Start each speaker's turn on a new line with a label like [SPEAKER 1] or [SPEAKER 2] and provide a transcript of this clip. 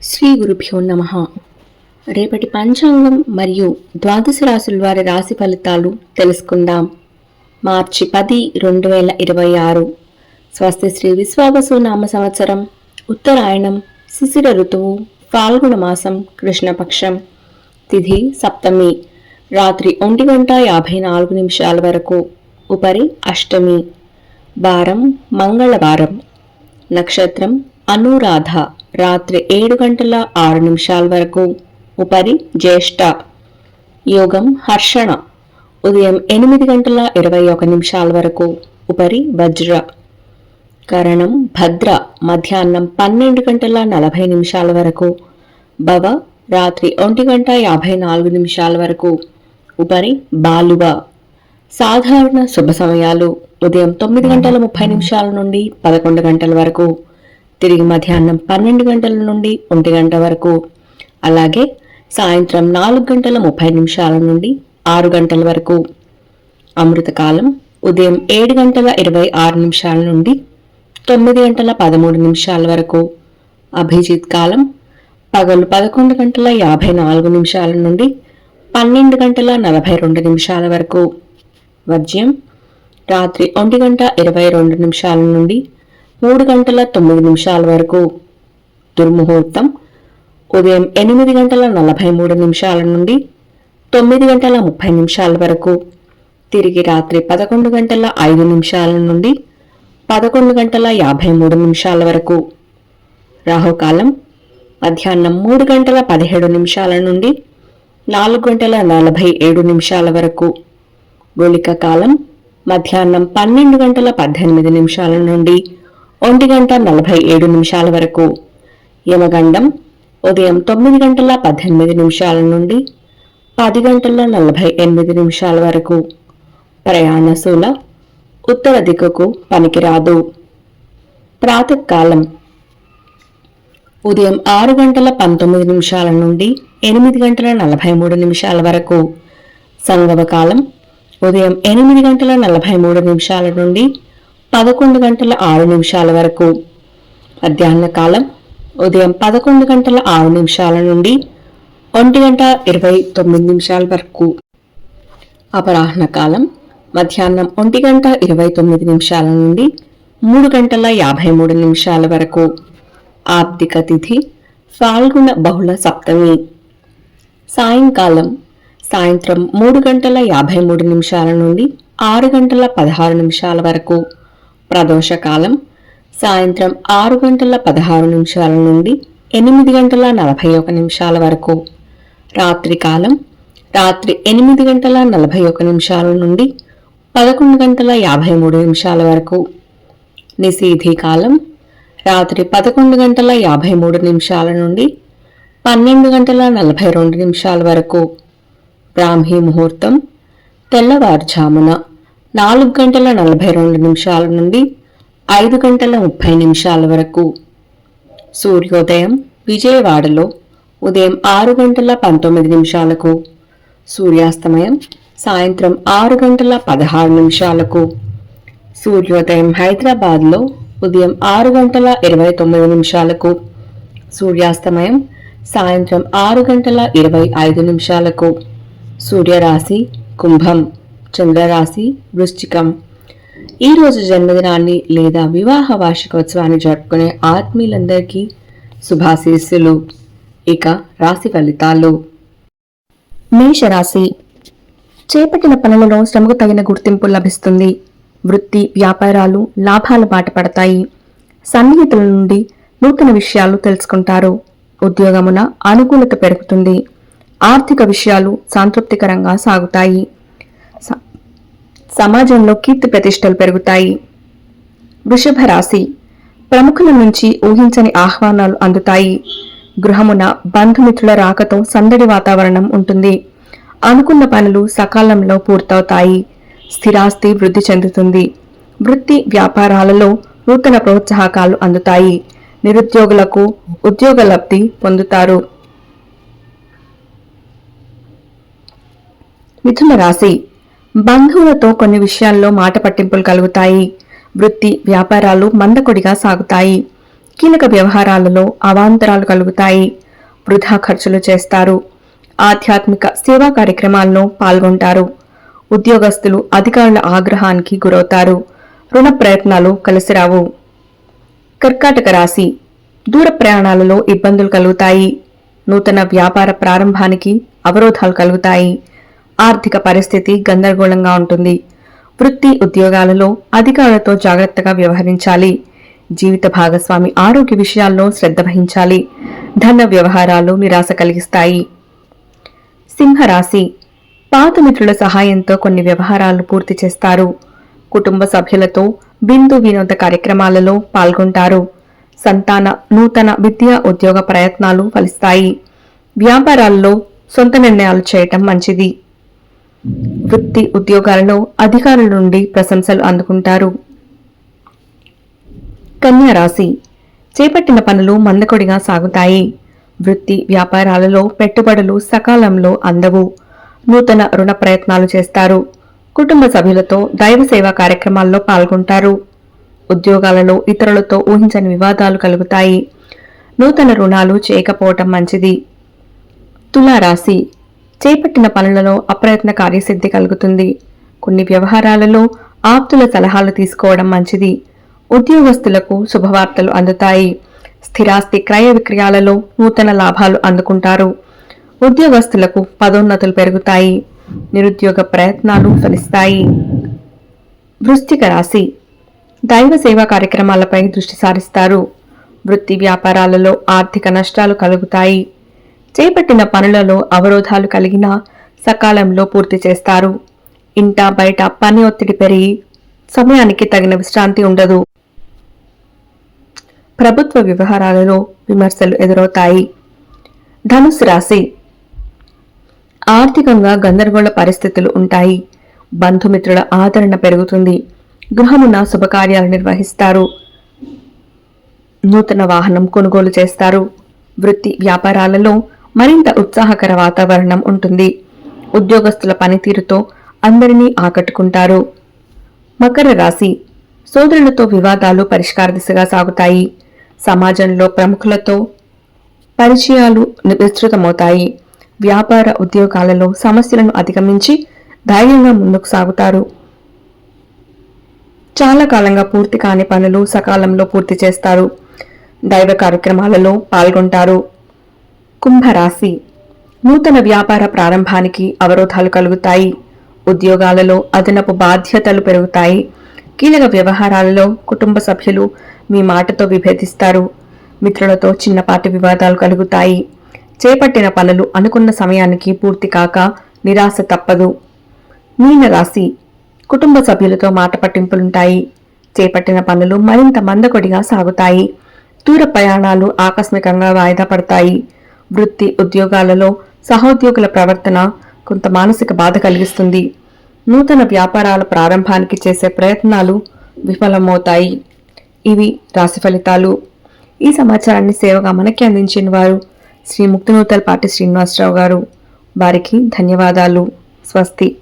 [SPEAKER 1] శ్రీ గురుభ్యో నమః. రేపటి పంచాంగం మరియు ద్వాదశ రాశుల వారి రాశి ఫలితాలు తెలుసుకుందాం. మార్చి 10, 2026. స్వస్తి శ్రీ విశ్వావసు నామ సంవత్సరం, ఉత్తరాయణం, శిశిర ఋతువు, ఫాల్గుణ మాసం, కృష్ణపక్షం, తిథి సప్తమి, రాత్రి 1:54 వరకు, ఉపరి అష్టమి, వారం మంగళవారం, నక్షత్రం అనురాధ, రాత్రి 7:06 వరకు, ఉపరి జ్యేష్ఠ, యోగం హర్షణ, ఉదయం 8:21 వరకు, ఉపరి వజ్ర, కరణం భద్ర, మధ్యాహ్నం 12:40 వరకు, భవ, రాత్రి 1:54 వరకు, ఉపరి బాలువ. సాధారణ శుభ సమయాలు ఉదయం 9:30 నుండి 11 గంటల వరకు, తిరిగి మధ్యాహ్నం 12 గంటల నుండి 1 గంట వరకు, అలాగే సాయంత్రం 4:30 నుండి 6 గంటల వరకు. అమృతకాలం ఉదయం 7:26 నుండి 9:13 వరకు. అభిజిత్ కాలం పగలు 11:54 నుండి 12:42 వరకు. వర్జ్యం రాత్రి 1:22 నుండి 3:09 వరకు. దుర్ముహూర్తం ఉదయం 8:43 నుండి 9:30 వరకు, తిరిగి రాత్రి 11:05 నుండి 11:53 వరకు. రాహుకాలం మధ్యాహ్నం 3:17 నుండి 4:47 వరకు. గుళిక కాలం మధ్యాహ్నం 12:18 నుండి 1:47 వరకు. యమగండం ఉదయం 9:18 నుండి 10:48 వరకు. ప్రయాణశూల ఉత్తర దిక్కుకు పనికిరాదు. ప్రాతకాలం ఉదయం 6:19 నుండి 8:43 వరకు. సంగమకాలం ఉదయం 8:43 నుండి 11:06 వరకు. మధ్యాహ్న కాలం ఉదయం 11:06 నుండి 1:29 వరకు. అపరాహ్న కాలం మధ్యాహ్నం 1:29 నుండి 3:53 వరకు. ఆప్తిక తిథి ఫాల్గుణ బహుళ సప్తమి. సాయంకాలం సాయంత్రం 3:53 నుండి 6:16 వరకు. ప్రదోషకాలం సాయంత్రం 6:16 నుండి 8:41 వరకు. రాత్రికాలం రాత్రి 8:41 నుండి 11:53 వరకు. నిశీధి కాలం రాత్రి 11:53 నుండి 12:42 వరకు. బ్రాహ్మీ ముహూర్తం తెల్లవారుజామున 4:42 నుండి 5:30 వరకు. సూర్యోదయం విజయవాడలో ఉదయం 6:19. సూర్యాస్తమయం సాయంత్రం 6:16. సూర్యోదయం హైదరాబాద్లో ఉదయం 6:29. సూర్యాస్తమయం సాయంత్రం 6:25. సూర్యరాశి కుంభం, చంద్రరాశి వృశ్చికం. ఈ రోజు జన్మదినాన్ని లేదా వివాహ వార్షికోత్సవాన్ని జరుపుకునే ఆత్మీయులందరికీ శుభాశీస్సులు. ఇక రాశి ఫలితాలు. మేషరాశి చేపట్టిన పనులలో శ్రమకు తగిన గుర్తింపు లభిస్తుంది. వృత్తి వ్యాపారాలు లాభాల బాట పడతాయి. సన్నిహితుల నుండి నూతన విషయాలు తెలుసుకుంటారు. ఉద్యోగమున అనుకూలత పెరుగుతుంది. ఆర్థిక విషయాలు సంతృప్తికరంగా సాగుతాయి. సమాజంలో కీర్తి ప్రతిష్టలు పెరుగుతాయి. వృషభ రాశి ప్రముఖుల నుంచి ఊహించని ఆహ్వానాలు అందుతాయి. గృహమున బంధుమిత్రుల రాకతో సందడి వాతావరణం ఉంటుంది. అనుకున్న పనులు సకాలంలో పూర్తవుతాయి. స్థిరాస్తి వృద్ధి చెందుతుంది. వృత్తి వ్యాపారాలలో నూతన ప్రోత్సాహకాలు అందుతాయి. నిరుద్యోగులకు ఉద్యోగ లబ్ధి పొందుతారు. మిథున రాశి బంధువులతో కొన్ని విషయాల్లో మాట పట్టింపులు కలుగుతాయి. వృత్తి వ్యాపారాలు మందకొడిగా సాగుతాయి. కీలక వ్యవహారాలలో అవాంతరాలు కలుగుతాయి. వృధా ఖర్చులు చేస్తారు. ఆధ్యాత్మిక సేవా కార్యక్రమాల్లో పాల్గొంటారు. ఉద్యోగస్తులు అధికారుల ఆగ్రహానికి గురవుతారు. రుణ ప్రయత్నాలు కలిసిరావు. కర్కాటక రాశి దూర ప్రయాణాలలో ఇబ్బందులు కలుగుతాయి. నూతన వ్యాపార ప్రారంభానికి అవరోధాలు కలుగుతాయి. ఆర్థిక పరిస్థితి గందరగోళంగా ఉంటుంది. వృత్తి ఉద్యోగాలలో అధికారులతో జాగ్రత్తగా వ్యవహరించాలి. జీవిత భాగస్వామి ఆరోగ్య విషయాల్లో శ్రద్ధ వహించాలి. ధన వ్యవహారాలు నిరాశ కలిగిస్తాయి. సింహరాశి పాత మిత్రుల సహాయంతో కొన్ని వ్యవహారాలు పూర్తి చేస్తారు. కుటుంబ సభ్యులతో బిందు వినోద కార్యక్రమాలలో పాల్గొంటారు. సంతాన నూతన విద్యా ఉద్యోగ ప్రయత్నాలు ఫలిస్తాయి. వ్యాపారాల్లో సొంత నిర్ణయాలు చేయటం మంచిది. వృత్తి ఉద్యోగాలలో అధికారుల నుండి ప్రశంసలు అందుకుంటారు. కన్యా రాశి చేపట్టిన పనులు మందకొడిగా సాగుతాయి. వృత్తి వ్యాపారాలలో పెట్టుబడులు సకాలంలో అందవు. నూతన రుణ ప్రయత్నాలు చేస్తారు. కుటుంబ సభ్యులతో దైవ సేవా కార్యక్రమాల్లో పాల్గొంటారు. ఉద్యోగాలలో ఇతరులతో ఊహించని వివాదాలు కలుగుతాయి. నూతన రుణాలు చేయకపోవటం మంచిది. తులారాశి చేపట్టిన పనులలో అప్రయత్న కార్యసిద్ధి కలుగుతుంది. కొన్ని వ్యవహారాలలో ఆప్తుల సలహాలు తీసుకోవడం మంచిది. ఉద్యోగస్తులకు శుభవార్తలు అందుతాయి. స్థిరాస్తి క్రయ విక్రయాలలో నూతన లాభాలు అందుకుంటారు. ఉద్యోగస్తులకు పదోన్నతులు పెరుగుతాయి. నిరుద్యోగ ప్రయత్నాలు ఫలిస్తాయి. వృశ్చిక రాశి దైవ సేవా కార్యక్రమాలపై దృష్టి సారిస్తారు. వృత్తి వ్యాపారాలలో ఆర్థిక నష్టాలు కలుగుతాయి. చేపట్టిన పనులలో అవరోధాలు కలిగినా సకాలంలో పూర్తి చేస్తారు. ఇంటా బయట పని ఒత్తిడి పెరిగి సమయానికి తగిన విశ్రాంతి ఉండదు. ప్రభుత్వ వ్యవహారాలలో విమర్శలు ఎదురవుతాయి. ధనుస్సు రాశి ఆర్థికంగా గందరగోళ పరిస్థితులు ఉంటాయి. బంధుమిత్రుల ఆదరణ పెరుగుతుంది. గృహమున శుభకార్యాలు నిర్వహిస్తారు. నూతన వాహనం కొనుగోలు చేస్తారు. వృత్తి వ్యాపారాలలో మరింత ఉత్సాహకర వాతావరణం ఉంటుంది. ఉద్యోగస్తుల పనితీరుతో అందరినీ ఆకట్టుకుంటారు. మకర రాశి సోదరులతో వివాదాలు పరిష్కార దిశగా సాగుతాయి. సమాజంలో ప్రముఖులతో పరిచయాలు విస్తృతమవుతాయి. వ్యాపార ఉద్యోగాలలో సమస్యలను అధిగమించి ధైర్యంగా ముందుకు సాగుతారు. చాలా కాలంగా పూర్తి కాని పనులు సకాలంలో పూర్తి చేస్తారు. దైవ కార్యక్రమాలలో పాల్గొంటారు. కుంభరాశి నూతన వ్యాపార ప్రారంభానికి అవరోధాలు కలుగుతాయి. ఉద్యోగాలలో అదనపు బాధ్యతలు పెరుగుతాయి. కీలక వ్యవహారాలలో కుటుంబ సభ్యులు మీ మాటతో విభేదిస్తారు. మిత్రులతో చిన్నపాటి వివాదాలు కలుగుతాయి. చేపట్టిన పనులు అనుకున్న సమయానికి పూర్తి కాక నిరాశ తప్పదు. మీనరాశి కుటుంబ సభ్యులతో మాట పట్టింపులుంటాయి. చేపట్టిన పనులు మరింత మందకొడిగా సాగుతాయి. దూర ప్రయాణాలు ఆకస్మికంగా వాయిదా పడతాయి. వృత్తి ఉద్యోగాలలో సహోద్యోగుల ప్రవర్తన కొంత మానసిక బాధ కలిగిస్తుంది. నూతన వ్యాపారాల ప్రారంభానికి చేసే ప్రయత్నాలు విఫలమవుతాయి. ఇవి రాశి ఫలితాలు. ఈ సమాచారాన్ని సేవగా మనకి అందించిన వారు శ్రీ ముక్తినూతలపాటి శ్రీనివాసరావు గారు. వారికి ధన్యవాదాలు. స్వస్తి.